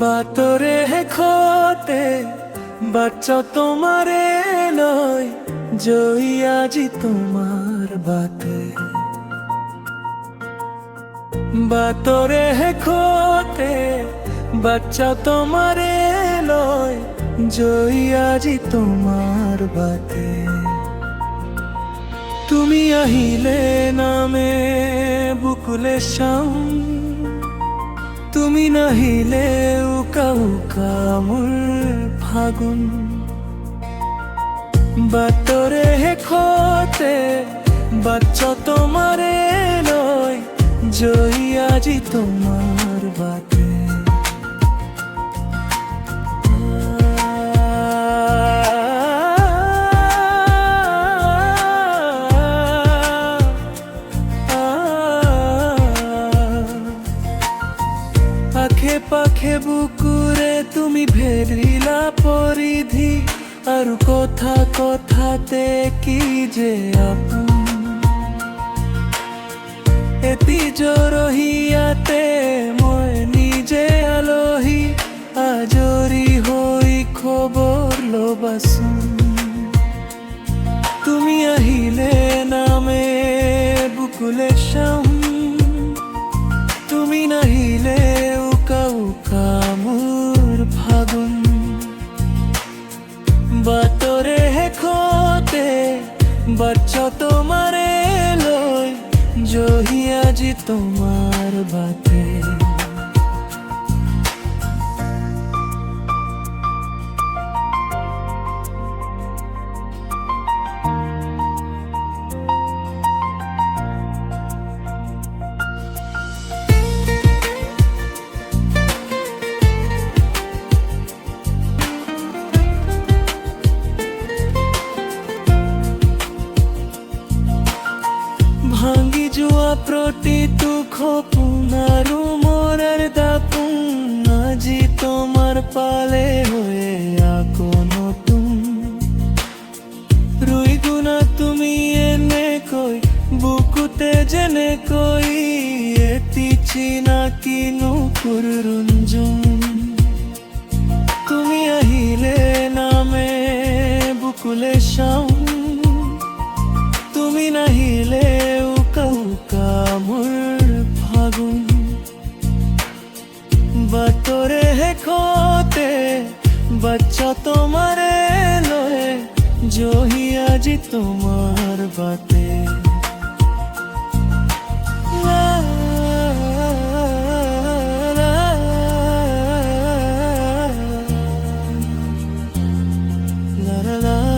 বাতরে খোতে বাচ্চা তোমারে লয় জয়ী আজি তোমার বাতে বাতরে খোতে বাচ্চা তোমারে লয় জয়ী আজি তোমার বাতে তুমি আহিলে নামে বুকুলে শাম তুমি নাহিলে উকা উকা মোৰ ফাগুন বাতরে খোতে বাচ্চা তোমারে লয় জয়ী আজি তোমার বাতে পাখে পাখে বুকুরে তুমি ভেরিলা পরিধি আর কথা কথাতে কি যে আপন এতি জরহিয়াতে মই নিজে আলহী আজৰি হৈ খবৰ লবাচোন তুমি আহিলে নামে বুকুলে শাম তুমি নাহিলে উকা উকা মোৰ ফাগুন বাতরে খোতে বাচ্চা তোমারে লয় জয়ী আজি তোমার বাতে ভাঙি যোৱা প্ৰতিটো সপোন আৰু মৰাৰ দাপোন আজি তোমাৰ পালে হৈয়ে আকৌ নতুন ৰুই গুণা তুমি এনেকৈ বুকুতে যেনেকৈ এটি চিনাকি নুপুৰ ৰুঞ্জুন তুমি আহিলে নামে বুকুলে শাম তুমি নাহিলে উকা উকা মোৰ ফাগুন বাতরে খোতে বাচ্চা তোমারে লয় জয়ী আজি তোমার বাতে la la la